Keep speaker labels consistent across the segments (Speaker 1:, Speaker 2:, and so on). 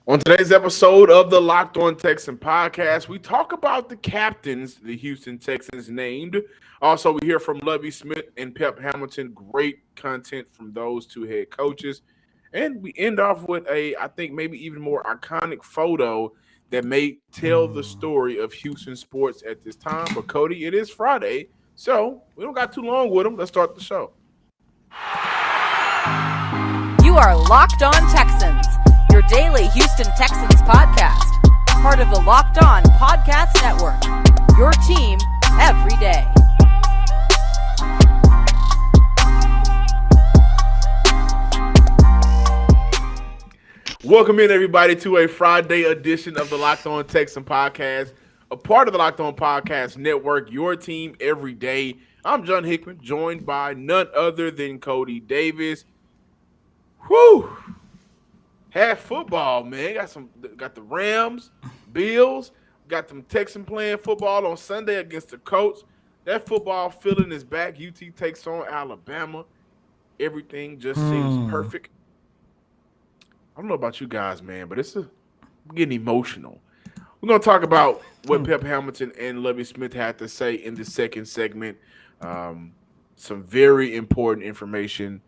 Speaker 1: On today's episode of the Locked On Texan podcast, we talk about the captains the Houston Texans named. Also, we hear from Lovie Smith and Pep Hamilton. Great content from those two head coaches. And we end off with I think, maybe even more iconic photo that may tell the story of Houston sports at this time. But, Cody, it is Friday, so we don't got too long with them. Let's start the show.
Speaker 2: You are Locked On Texans, your daily Houston Texans podcast, part of the Locked On Podcast Network, your team every day.
Speaker 1: Welcome in, everybody, to a Friday edition of the Locked On Texan podcast, a part of the Locked On Podcast Network, your team every day. I'm John Hickman, joined by none other than Cody Davis. Whew! Half football, man. Got the Rams, Bills, got them Texans playing football on Sunday against the Colts. That football feeling is back. UT takes on Alabama. Everything just seems perfect. I don't know about you guys, man, but I'm getting emotional. We're going to talk about what Pep Hamilton and Lovie Smith had to say in the second segment. Some very important information,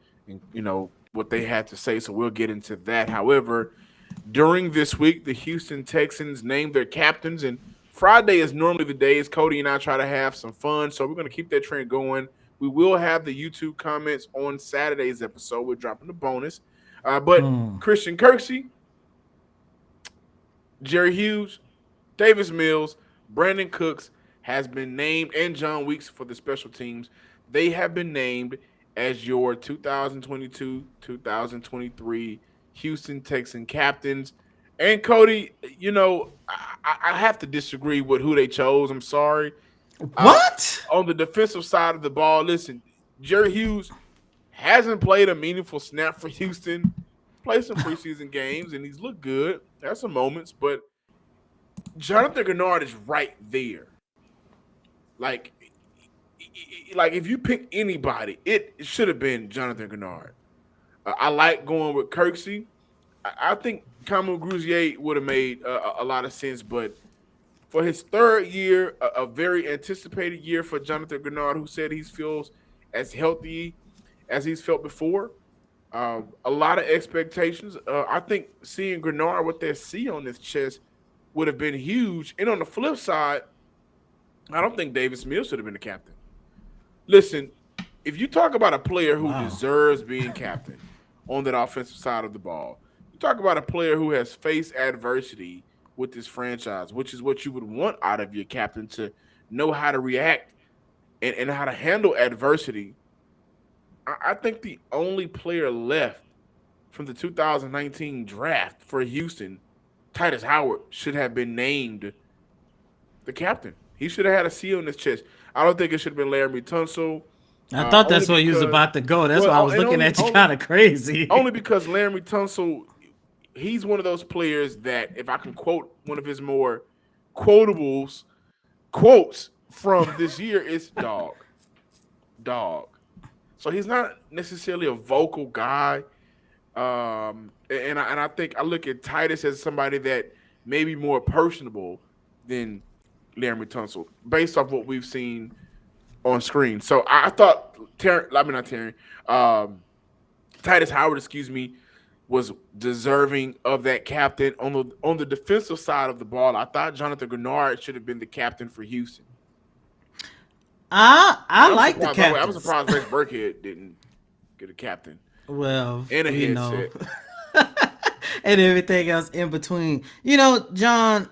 Speaker 1: what they had to say, so we'll get into that. However, during this week, the Houston Texans named their captains, and Friday is normally the days Cody and I try to have some fun, so we're going to keep that trend going. We will have the YouTube comments on Saturday's episode. We're dropping the bonus. But Christian Kirksey, Jerry Hughes, Davis Mills, Brandon Cooks has been named, and John Weeks for the special teams. They have been named as your 2022-2023 Houston Texan captains. And Cody, I have to disagree with who they chose. I'm sorry.
Speaker 3: What?
Speaker 1: On the defensive side of the ball, listen, Jerry Hughes hasn't played a meaningful snap for Houston. Played some preseason games, and he's looked good. Had some moments, but Jonathan Gennard is right there. Like if you pick anybody, it should have been Jonathan Gennard. I like going with Kirksey. I think Kamu Grugier would have made a lot of sense, but for his third year, a very anticipated year for Jonathan Gennard, who said he feels as healthy as he's felt before. A lot of expectations. I think seeing Gennard with that C on his chest would have been huge. And on the flip side, I don't think Davis Mills should have been the captain. Listen, if you talk about a player who deserves being captain on that offensive side of the ball, you talk about a player who has faced adversity with this franchise, which is what you would want out of your captain, to know how to react and how to handle adversity. I think the only player left from the 2019 draft for Houston, Titus Howard, should have been named the captain. He should have had a C on his chest. I don't think it should have been Laremy Tunsil.
Speaker 3: I thought that's where he was about to go. That's why I was looking at you kind of crazy.
Speaker 1: Only because Laremy Tunsil, he's one of those players that, if I can quote one of his more quotes from this year, it's dog. So he's not necessarily a vocal guy. And I think I look at Titus as somebody that may be more personable than Laremy Tunsil, based off what we've seen on screen. So I thought Titus Howard, was deserving of that captain. On the defensive side of the ball, I thought Jonathan Gennard should have been the captain for Houston.
Speaker 3: I like the captain.
Speaker 1: I'm surprised Rex Burkhead didn't get a captain.
Speaker 3: Well,
Speaker 1: and a headset.
Speaker 3: And everything else in between. John,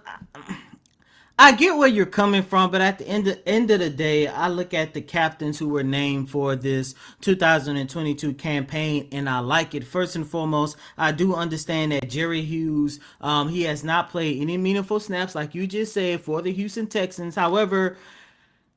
Speaker 3: I get where you're coming from, but at the end of the day, I look at the captains who were named for this 2022 campaign, and I like it. First and foremost, I do understand that Jerry Hughes, he has not played any meaningful snaps, like you just said, for the Houston Texans. However,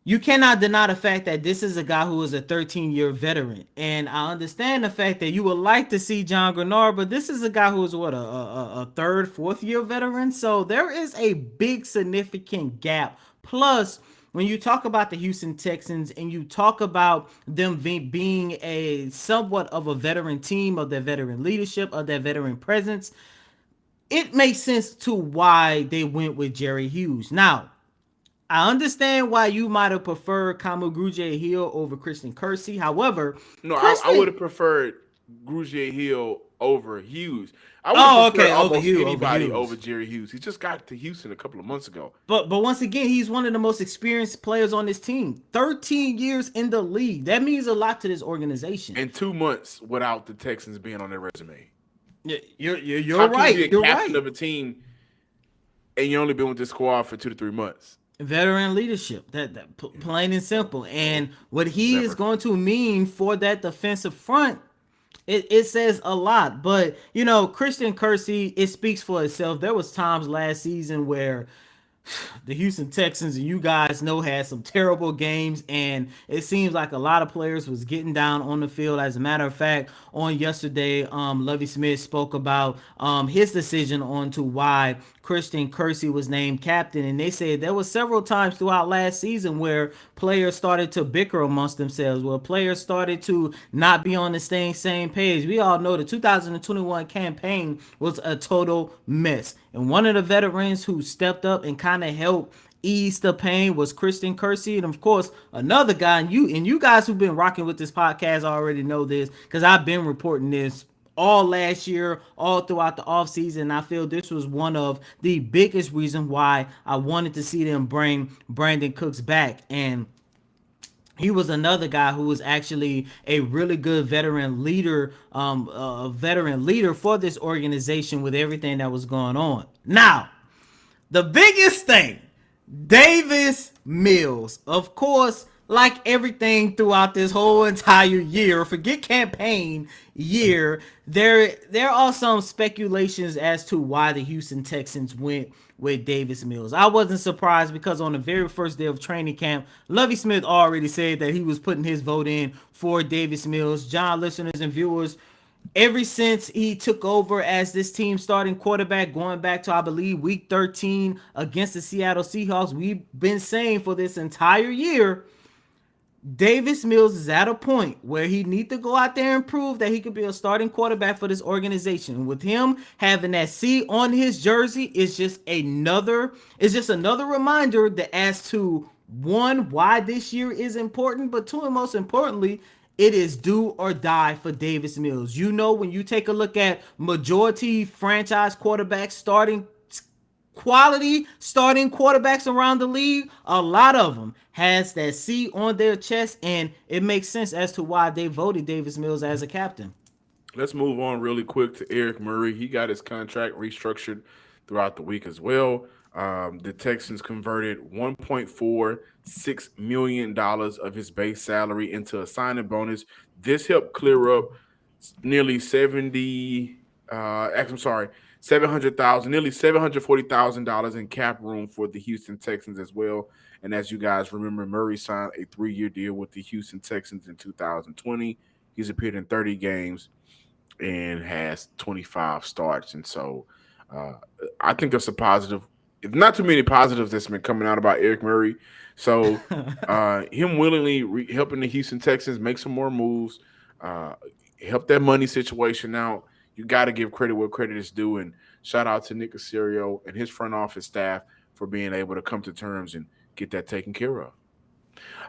Speaker 3: you cannot deny the fact that this is a guy who is a 13-year veteran. And I understand the fact that you would like to see John Gennard, but this is a guy who is a third, fourth-year veteran. So there is a big significant gap. Plus, when you talk about the Houston Texans and you talk about them being a somewhat of a veteran team, of their veteran leadership, of their veteran presence, it makes sense to why they went with Jerry Hughes. Now, I understand why you might have preferred Kamaguje Hill over Christian Kersey. However,
Speaker 1: No, I would
Speaker 3: Christian.
Speaker 1: have preferred Grugier Hill over Hughes. I would have
Speaker 3: Oh,
Speaker 1: preferred
Speaker 3: okay,
Speaker 1: almost
Speaker 3: over
Speaker 1: anybody over
Speaker 3: Hughes.
Speaker 1: Jerry Hughes. He just got to Houston a couple of months ago.
Speaker 3: But once again, he's one of the most experienced players on this team. 13 years in the league. That means a lot to this organization.
Speaker 1: And 2 months without the Texans being on their resume.
Speaker 3: You're
Speaker 1: How can you
Speaker 3: right.
Speaker 1: be a
Speaker 3: You're
Speaker 1: captain
Speaker 3: right.
Speaker 1: of a team and you only been with this squad for 2 to 3 months?
Speaker 3: Veteran leadership. That plain and simple. And what he is
Speaker 1: Never.
Speaker 3: going to mean for that defensive front, it says a lot. But Christian Kersey, it speaks for itself. There was times last season where the Houston Texans, and you guys know, had some terrible games, and it seems like a lot of players was getting down on the field. As a matter of fact, on yesterday, Lovie Smith spoke about his decision on to why Christian Kersey was named captain, and they said there was several times throughout last season where players started to bicker amongst themselves, where players started to not be on the same page. We all know the 2021 campaign was a total mess, and one of the veterans who stepped up and kind of helped ease the pain was Christian Kersey. And of course, another guy, and you guys who've been rocking with this podcast already know this, because I've been reporting this all last year, all throughout the offseason. I feel this was one of the biggest reasons why I wanted to see them bring Brandon Cooks back. And he was another guy who was actually a really good veteran leader, a veteran leader for this organization with everything that was going on. Now, the biggest thing, Davis Mills. Of course, like everything throughout this whole entire year, forget campaign year, there are some speculations as to why the Houston Texans went with Davis Mills. I wasn't surprised, because on the very first day of training camp, Lovie Smith already said that he was putting his vote in for Davis Mills. John, listeners and viewers, ever since he took over as this team starting quarterback, going back to, I believe, week 13 against the Seattle Seahawks, we've been saying for this entire year, Davis Mills is at a point where he needs to go out there and prove that he could be a starting quarterback for this organization. With him having that C on his jersey, it's just another reminder that as to, one, why this year is important, but two, and most importantly, it is do or die for Davis Mills. When you take a look at majority franchise quarterbacks, quality starting quarterbacks around the league, a lot of them has that C on their chest, and it makes sense as to why they voted Davis Mills as a captain.
Speaker 1: Let's move on really quick to Eric Murray. He got his contract restructured throughout the week as well. The Texans converted $1.46 million of his base salary into a signing bonus. This helped clear up nearly 700,000, nearly $740,000 in cap room for the Houston Texans as well. And as you guys remember, Murray signed a 3-year deal with the Houston Texans in 2020. He's appeared in 30 games and has 25 starts. And so I think that's a positive. Not too many positives that's been coming out about Eric Murray. So him willingly helping the Houston Texans make some more moves, help that money situation out. You got to give credit where credit is due. And shout out to Nick Caserio and his front office staff for being able to come to terms and get that taken care of.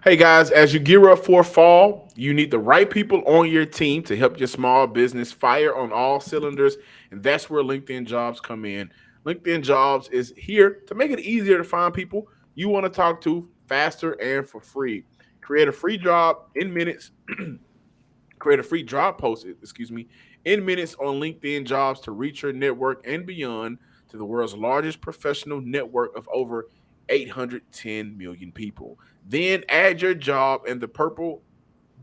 Speaker 1: Hey guys, as you gear up for fall, you need the right people on your team to help your small business fire on all cylinders, and that's where LinkedIn Jobs come in. LinkedIn Jobs is here to make it easier to find people you want to talk to faster and for free. Create a free job in minutes. Create a free job post, in minutes on LinkedIn Jobs to reach your network and beyond to the world's largest professional network of over 810 million people. Then add your job and the purple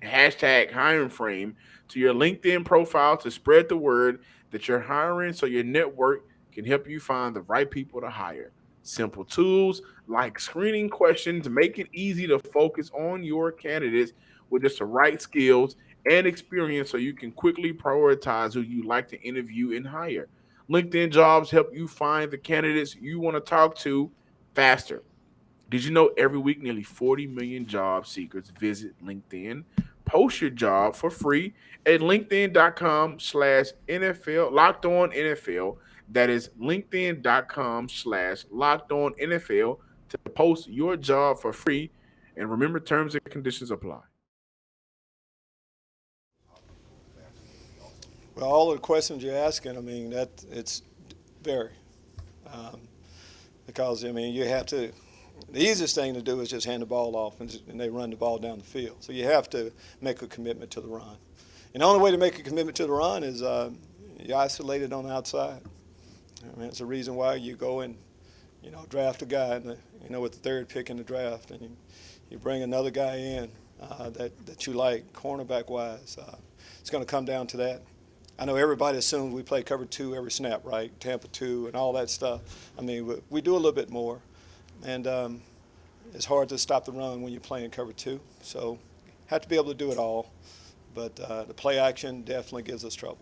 Speaker 1: hashtag hiring frame to your LinkedIn profile to spread the word that you're hiring so your network can help you find the right people to hire. Simple tools like screening questions make it easy to focus on your candidates with just the right skills and experience so you can quickly prioritize who you like to interview and hire. LinkedIn Jobs help you find the candidates you want to talk to faster. Did you know every week nearly 40 million job seekers visit LinkedIn? Post your job for free at linkedin.com/NFL, locked on NFL. That is linkedin.com/LockedOnNFL to post your job for free. And remember, terms and conditions apply.
Speaker 4: Well, all of the questions you're asking, I mean, that it's very um, because I mean you have to. The easiest thing to do is just hand the ball off and they run the ball down the field. So you have to make a commitment to the run. And the only way to make a commitment to the run is you're isolated on the outside. I mean, it's the reason why you go and draft a guy with the third pick in the draft, and you bring another guy in that you like cornerback wise. It's going to come down to that. I know everybody assumes we play cover two every snap, right? Tampa 2 and all that stuff. I mean, we do a little bit more. And it's hard to stop the run when you're playing cover two. So have to be able to do it all. But the play action definitely gives us trouble.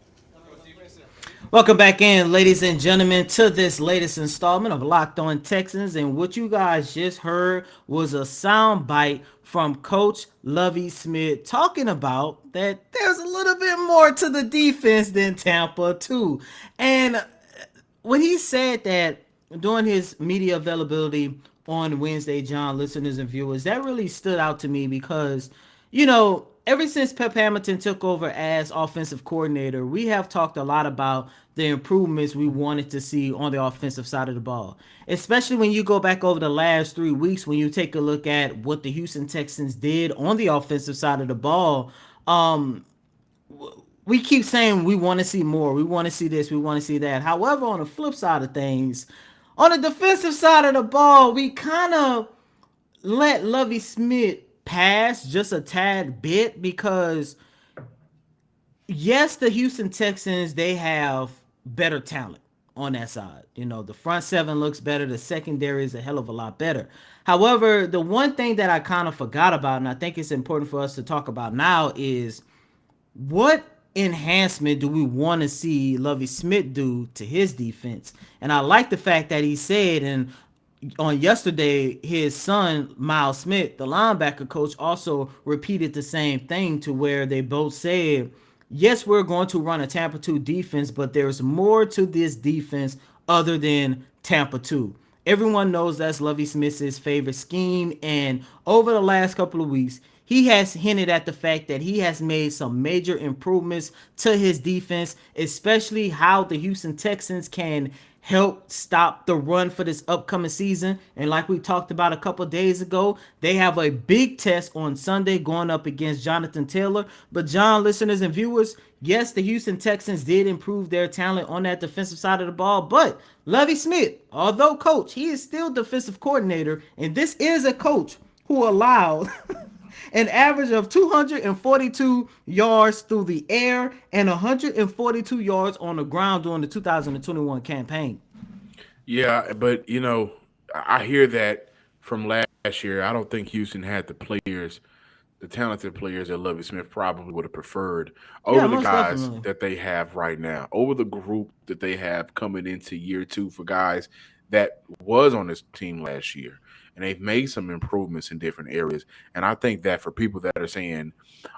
Speaker 3: Welcome back in, ladies and gentlemen, to this latest installment of Locked On Texans. And what you guys just heard was a sound bite from Coach Lovie Smith talking about that there's a little bit more to the defense than Tampa 2. And when he said that during his media availability on Wednesday, John, listeners and viewers, that really stood out to me because, ever since Pep Hamilton took over as offensive coordinator, we have talked a lot about the improvements we wanted to see on the offensive side of the ball. Especially when you go back over the last 3 weeks, when you take a look at what the Houston Texans did on the offensive side of the ball. We keep saying we want to see more. We want to see this. We want to see that. However, on the flip side of things, on the defensive side of the ball, we kind of let Lovie Smith pass just a tad bit because, yes, the Houston Texans, they have better talent on that side. The front seven looks better. The secondary is a hell of a lot better. However, the one thing that I kind of forgot about, and I think it's important for us to talk about now, is what enhancement do we want to see Lovie Smith do to his defense? And I like the fact that he said, and on yesterday, his son, Miles Smith, the linebacker coach, also repeated the same thing to where they both said, yes, we're going to run a Tampa 2 defense, but there's more to this defense other than Tampa 2. Everyone knows that's Lovie Smith's favorite scheme, and over the last couple of weeks, he has hinted at the fact that he has made some major improvements to his defense, especially how the Houston Texans can help stop the run for this upcoming season. And like we talked about a couple days ago, they have a big test on Sunday going up against Jonathan Taylor. But John, listeners and viewers, yes, the Houston Texans did improve their talent on that defensive side of the ball, but Lovie Smith, although coach, he is still defensive coordinator, and this is a coach who allowed an average of 242 yards through the air and 142 yards on the ground during the 2021 campaign.
Speaker 1: Yeah, but I hear that from last year. I don't think Houston had the talented players that Lovie Smith probably would have preferred over the guys
Speaker 3: definitely
Speaker 1: that they have right now, over the group that they have coming into year two for guys that was on this team last year. And they've made some improvements in different areas. And I think that for people that are saying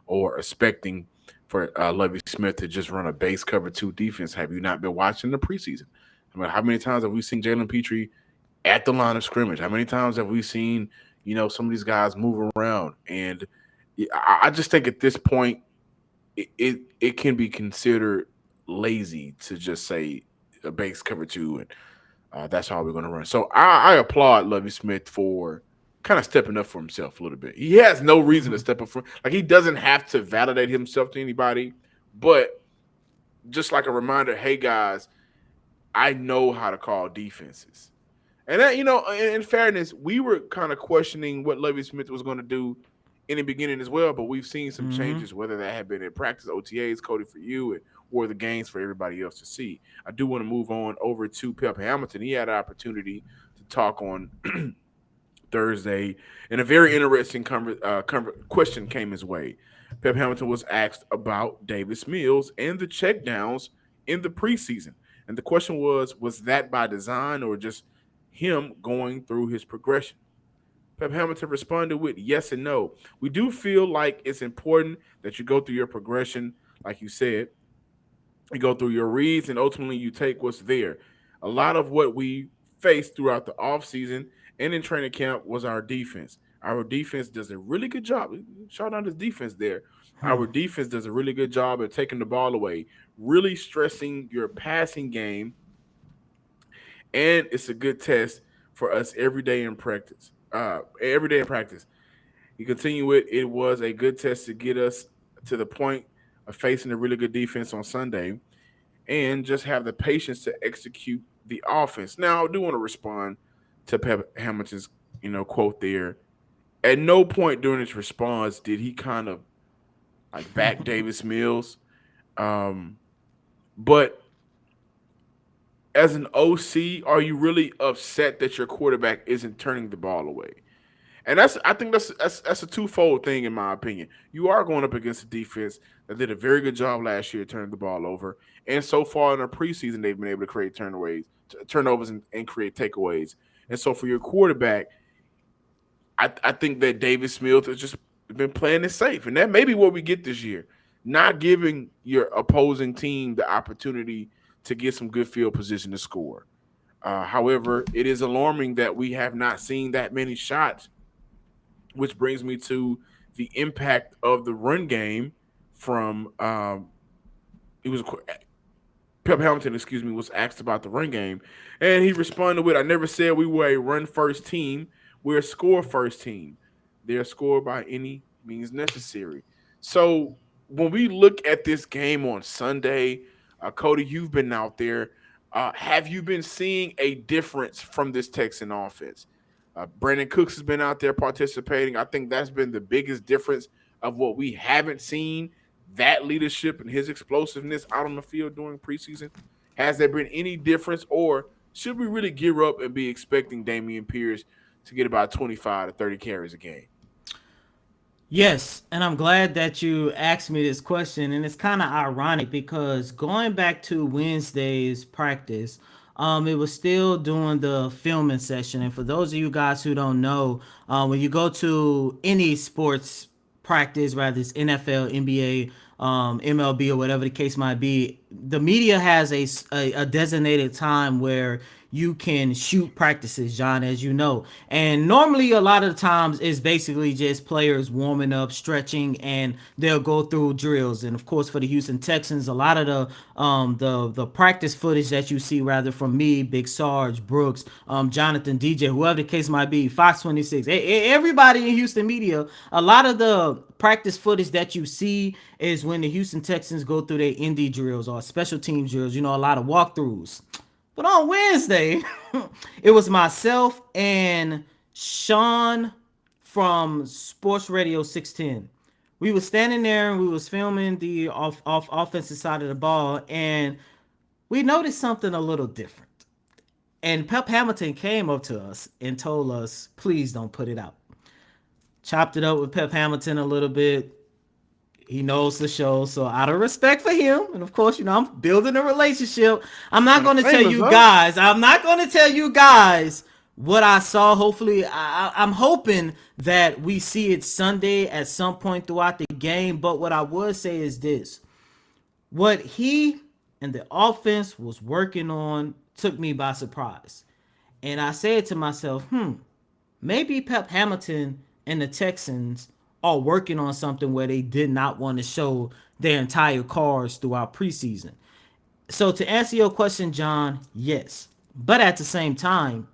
Speaker 1: or expecting for Lovie Smith to just run a base cover 2 defense, have you not been watching the preseason? I mean, how many times have we seen Jalen Petrie at the line of scrimmage? How many times have we seen, some of these guys move around? And I just think at this point, it can be considered lazy to just say a base cover 2 and that's how we're going to run. So I applaud Lovie Smith for kind of stepping up for himself a little bit. He has no reason to step up for, he doesn't have to validate himself to anybody, but just like a reminder, hey guys, I know how to call defenses. And that, in fairness, we were kind of questioning what Lovie Smith was going to do in the beginning as well, but we've seen some changes, whether that had been in practice, OTAs, coded for you, or the games for everybody else to see. I do want to move on over to Pep Hamilton. He had an opportunity to talk on Thursday, and a very interesting question came his way. Pep Hamilton was asked about Davis Mills and the checkdowns in the preseason. And the question was that by design or just him going through his progression? Pep Hamilton responded with yes and no. We do feel like it's important that you go through your progression, like you said. You go through your reads, and ultimately you take what's there. A lot of what we faced throughout the offseason and in training camp was our defense. Our defense does a really good job. Shout out his defense there. Our defense does a really good job at taking the ball away, really stressing your passing game, and it's a good test for us every day in practice. Every day in practice. You continue with it was a good test to get us to the point of facing a really good defense on Sunday and just have the patience to execute the offense. Now, I do want to respond to Pep Hamilton's, quote there. At no point during his response did he kind of like back Davis Mills. But as an OC, are you really upset that your quarterback isn't turning the ball away? And I think that's a twofold thing in my opinion. You are going up against a defense that did a very good job last year turning the ball over, and so far in the preseason they've been able to create turnovers and create takeaways. And so for your quarterback, I think that Davis Smith has just been playing it safe, and that may be what we get this year. Not giving your opposing team the opportunity to get some good field position to score. However, it is alarming that we have not seen that many shots, which brings me to the impact of the run game from it was Pep Hamilton, was asked about the run game, and he responded with, "I never said we were a run first team. We're a score first team. They're scored by any means necessary." So when we look at this game on Sunday, Cody, you've been out there. Have you been seeing a difference from this Texan offense? Brandon Cooks has been out there participating. I think that's been the biggest difference of what we haven't seen, that leadership and his explosiveness out on the field during preseason. Has there been any difference, or should we really gear up and be expecting Dameon Pierce to get about 25 to 30 carries a game?
Speaker 3: Yes, and I'm glad that you asked me this question, and it's kind of ironic because going back to Wednesday's practice, it was still doing the filming session. And for those of you guys who don't know, when you go to any sports practice, whether it's NFL, NBA, MLB, or whatever the case might be, the media has a designated time where you can shoot practices, John, as you know. And normally a lot of the times it's basically just players warming up, stretching, and they'll go through drills. And of course for the Houston Texans, a lot of the practice footage that you see, rather, from me, Big Sarge, Brooks, Jonathan, DJ, whoever the case might be, Fox 26, everybody in Houston media, a lot of the practice footage that you see is when the Houston Texans go through their indie drills or special teams drills, a lot of walkthroughs. But on Wednesday, it was myself and Sean from Sports Radio 610. We were standing there and we was filming the offensive side of the ball, and we noticed something a little different. And Pep Hamilton came up to us and told us, please don't put it out. Chopped it up with Pep Hamilton a little bit. He knows the show, so out of respect for him, and of course, I'm building a relationship, I'm not going to tell you guys. I'm not going to tell you guys what I saw. Hopefully, I'm hoping that we see it Sunday at some point throughout the game. But what I would say is this: what he and the offense was working on took me by surprise, and I said to myself, maybe Pep Hamilton and the Texans are working on something where they did not want to show their entire cards throughout preseason. So to answer your question, John, yes. But at the same time,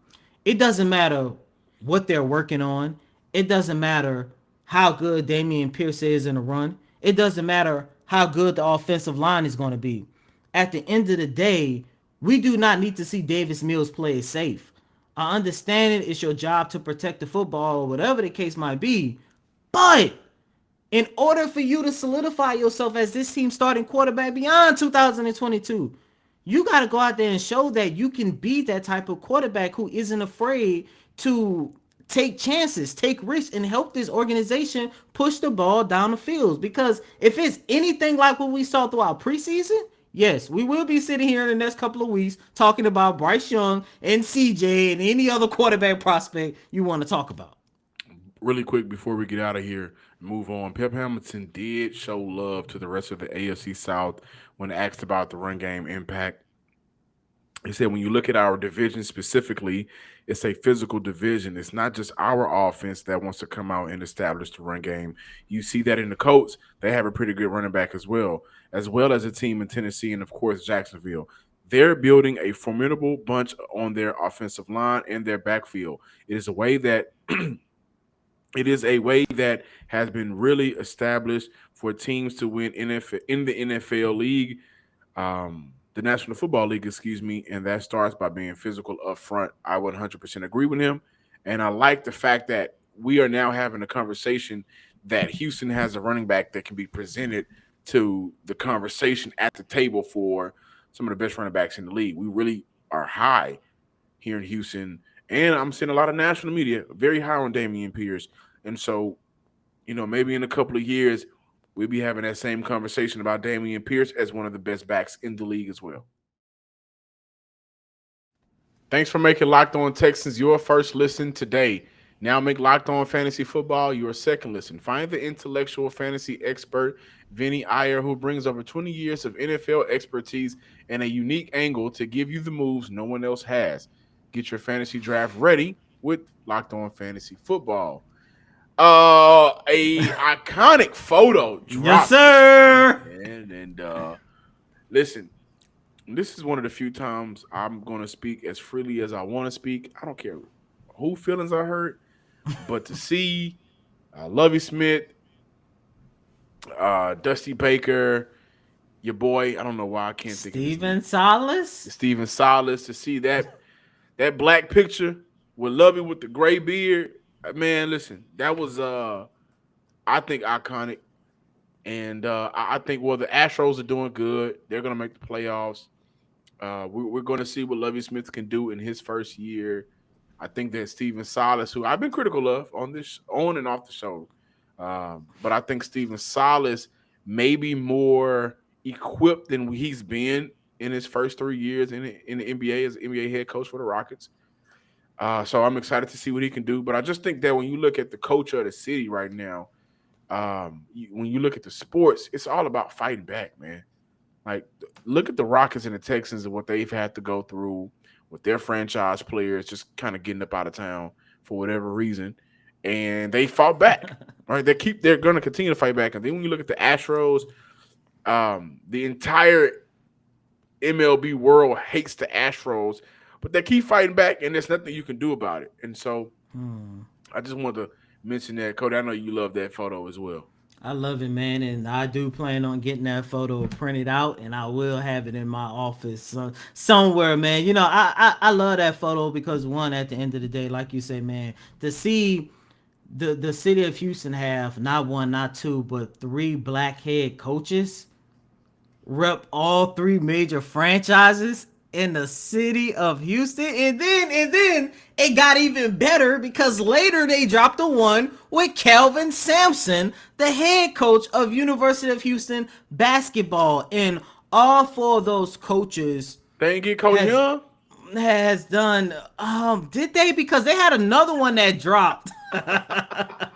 Speaker 3: it doesn't matter what they're working on. It doesn't matter how good Dameon Pierce is in a run. It doesn't matter how good the offensive line is going to be. At the end of the day, we do not need to see Davis Mills play it safe. I understand it's your job to protect the football or whatever the case might be. But in order for you to solidify yourself as this team's starting quarterback beyond 2022, you got to go out there and show that you can be that type of quarterback who isn't afraid to take chances, take risks, and help this organization push the ball down the field. Because if it's anything like what we saw throughout preseason, yes, we will be sitting here in the next couple of weeks talking about Bryce Young and CJ and any other quarterback prospect you want to talk about.
Speaker 1: Really quick before we get out of here, move on. Pep Hamilton did show love to the rest of the AFC South when asked about the run game impact. He said, when you look at our division specifically, it's a physical division. It's not just our offense that wants to come out and establish the run game. You see that in the Colts. They have a pretty good running back as well as a team in Tennessee and, of course, Jacksonville. They're building a formidable bunch on their offensive line and their backfield. It is a way that it is a way that has been really established for teams to win NFL, in the NFL league, the National Football League, excuse me, and that starts by being physical up front. I 100% agree with him, and I like the fact that we are now having a conversation that Houston has a running back that can be presented to the conversation at the table for some of the best running backs in the league. We really are high here in Houston, and I'm seeing a lot of national media very high on Dameon Pierce, and so maybe in a couple of years, we'll be having that same conversation about Dameon Pierce as one of the best backs in the league as well. Thanks for making Locked On Texans your first listen today. Now make Locked On Fantasy Football your second listen. Find the intellectual fantasy expert, Vinny Iyer, who brings over 20 years of NFL expertise and a unique angle to give you the moves no one else has. Get your fantasy draft ready with Locked On Fantasy Football. A iconic photo dropped.
Speaker 3: Yes, sir.
Speaker 1: And listen, this is one of the few times I'm going to speak as freely as I want to speak. I don't care who feelings I hurt, but to see Lovie Smith, Dusty Baker, your boy, I don't know why I can't think of Steven Salas, to see that black picture with Lovie with the gray beard. Man, listen, that was, I think, iconic. And I think, the Astros are doing good. They're going to make the playoffs. We're going to see what Lovie Smith can do in his first year. I think that Steven Salas, who I've been critical of on and off the show, but I think Steven Salas may be more equipped than he's been in his first 3 years in the NBA as NBA head coach for the Rockets. So I'm excited to see what he can do. But I just think that when you look at the culture of the city right now, when you look at the sports, it's all about fighting back, man. Like, look at the Rockets and the Texans and what they've had to go through with their franchise players just kind of getting up out of town for whatever reason. And they fought back, right? They're going to continue to fight back. And then when you look at the Astros, the entire MLB world hates the Astros, but they keep fighting back, and there's nothing you can do about it. And so I just wanted to mention that. Cody, I know you love that photo as well.
Speaker 3: I love it, man, and I do plan on getting that photo printed out, and I will have it in my office somewhere, man. I love that photo because, one, at the end of the day, like you say, man, to see the city of Houston have not one, not two, but 3 black head coaches rep all 3 major franchises in the city of Houston, and then it got even better because later they dropped the one with Kelvin Sampson, the head coach of University of Houston basketball, and all 4 of those coaches.
Speaker 1: They ain't get Coach Young?
Speaker 3: Has done. Did they? Because they had another one that dropped.
Speaker 1: I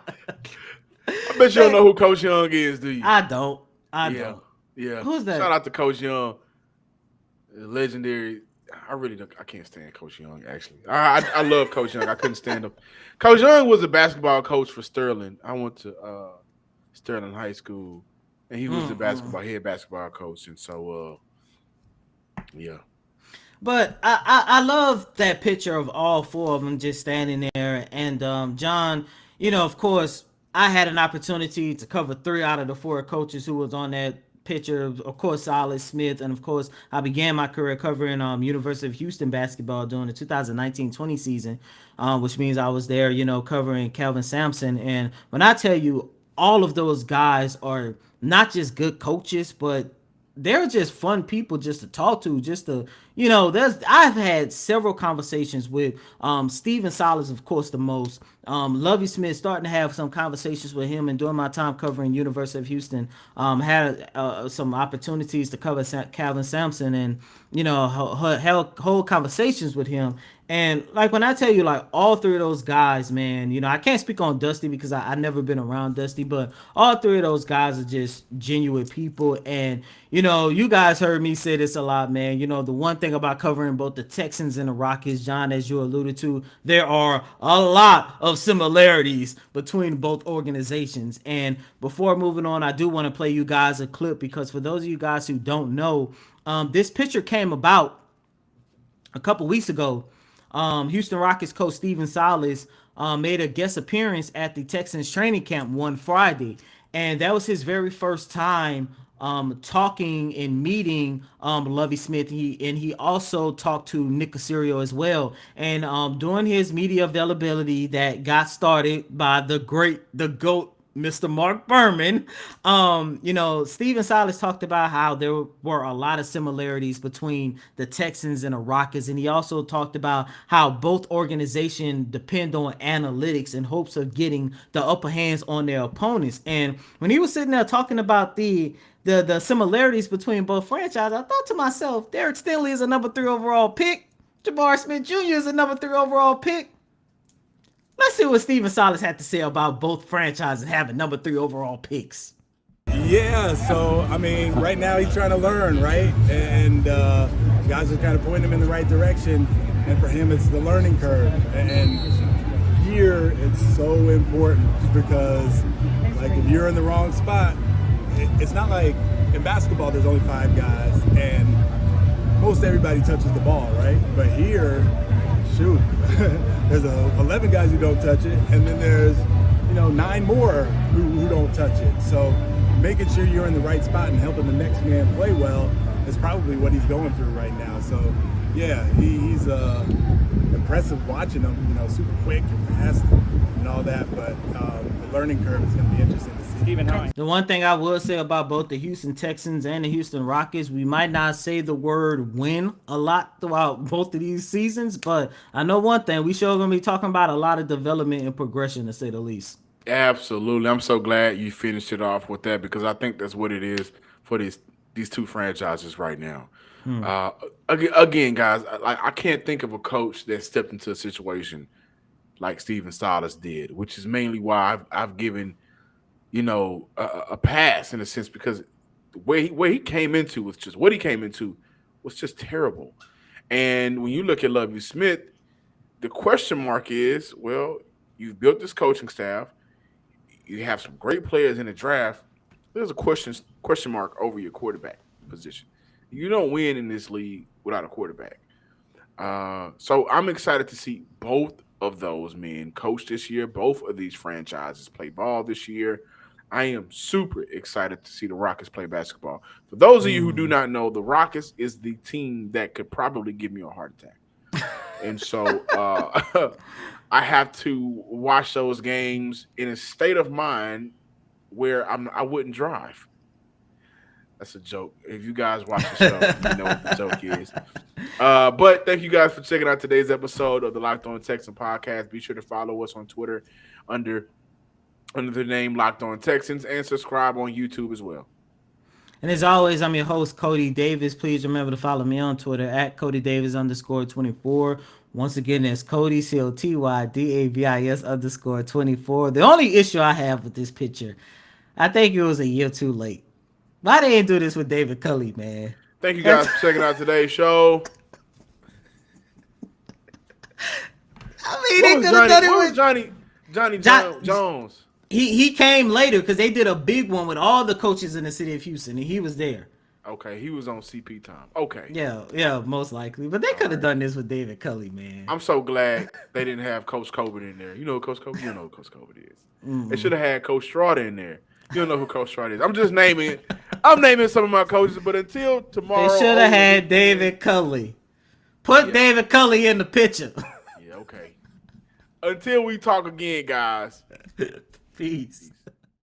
Speaker 1: bet you don't know who Coach Young is, do you?
Speaker 3: I don't. Don't.
Speaker 1: Yeah.
Speaker 3: Who's that?
Speaker 1: Shout out to Coach Young. Legendary. I can't stand Coach Young, actually. I love Coach Young. I couldn't stand him. Coach Young was a basketball coach for Sterling. I went to Sterling High School, and he was the head basketball coach. And so, yeah.
Speaker 3: But I love that picture of all 4 of them just standing there. And John, of course, I had an opportunity to cover 3 out of the 4 coaches who was on that picture. Of course, Silas Smith, and of course, I began my career covering University of Houston basketball during the 2019-20 season, which means I was there, covering Kelvin Sampson. And when I tell you, all of those guys are not just good coaches, but they're just fun people just to talk to, I've had several conversations with Steven Salas, of course, the most. Lovie Smith, starting to have some conversations with him, and during my time covering University of Houston, had some opportunities to cover Calvin Sampson, and hold conversations with him. And like when I tell you, like all 3 of those guys, man, I can't speak on Dusty because I never been around Dusty, but all 3 of those guys are just genuine people. And you guys heard me say this a lot, man. The one thing about covering both the Texans and the Rockets, John, as you alluded to, there are a lot of similarities between both organizations. And before moving on, I do want to play you guys a clip because for those of you guys who don't know, this picture came about a couple weeks ago. Houston Rockets coach Steven Silas made a guest appearance at the Texans training camp one Friday, and that was his very first time talking and meeting Lovie Smith. He also talked to Nick Caserio as well. And during his media availability that got started by the GOAT, Mr. Mark Berman, Steven Silas talked about how there were a lot of similarities between the Texans and the Rockets, and he also talked about how both organizations depend on analytics in hopes of getting the upper hands on their opponents. And when he was sitting there talking about the similarities between both franchises, I thought to myself, Derek Stingley is a number 3 overall pick. Jabbar Smith Jr. is a number 3 overall pick. Let's see what Steven Silas had to say about both franchises having number 3 overall picks.
Speaker 5: Yeah, so, I mean, right now he's trying to learn, right? And guys are kind of pointing him in the right direction. And for him, it's the learning curve. And here, it's so important because, like, if you're in the wrong spot, it's not like in basketball there's only 5 guys and most everybody touches the ball, right? But here, shoot, there's 11 guys who don't touch it, and then there's 9 more who don't touch it. So making sure you're in the right spot and helping the next man play well is probably what he's going through right now. So yeah, he's impressive watching him, super quick and fast and all that, but the learning curve is going to be interesting to see.
Speaker 3: The one thing I will say about both the Houston Texans and the Houston Rockets, we might not say the word win a lot throughout both of these seasons, but I know one thing, we sure going to be talking about a lot of development and progression, to say the least.
Speaker 1: Absolutely. I'm so glad you finished it off with that because I think that's what it is for these two franchises right now. Again, guys, I can't think of a coach that stepped into a situation like Steven Silas did, which is mainly why I've given a pass in a sense because where he came into was just what he came into was just terrible. And when you look at Lovie Smith, the question mark is, well, you've built this coaching staff, you have some great players in the draft. There's a question mark over your quarterback position. You don't win in this league without a quarterback. So I'm excited to see both of those men coach this year. Both of these franchises play ball this year. I am super excited to see the Rockets play basketball. For those of you who do not know, the Rockets is the team that could probably give me a heart attack. And so I have to watch those games in a state of mind where I wouldn't drive. That's a joke. If you guys watch the show, you know what the joke is. But thank you guys for checking out today's episode of the Locked On Texans podcast. Be sure to follow us on Twitter under the name Locked On Texans and subscribe on YouTube as well.
Speaker 3: And as always, I'm your host, Cody Davis. Please remember to follow me on Twitter at CodyDavis_24. Once again, that's Cody, COTYDAVIS_24. The only issue I have with this picture, I think it was a year too late. Why they didn't do this with David Culley, man?
Speaker 1: Thank you guys for checking out today's show.
Speaker 3: I mean, they could have done it with
Speaker 1: Johnny Jones.
Speaker 3: He came later because they did a big one with all the coaches in the city of Houston, and he was there.
Speaker 1: Okay, he was on CP time. Okay.
Speaker 3: Yeah, most likely. But they could have done this with David Culley, man.
Speaker 1: I'm so glad they didn't have Coach Colbert in there. You know who Coach Colbert? You know who Coach Colbert is. They should have had Coach Strada in there. You don't know who Coach Strada is. I'm just naming it. I'm naming some of my coaches, but until tomorrow.
Speaker 3: They should have had David Culley. Put David Culley in the picture.
Speaker 1: Yeah, okay. Until we talk again, guys.
Speaker 3: Peace.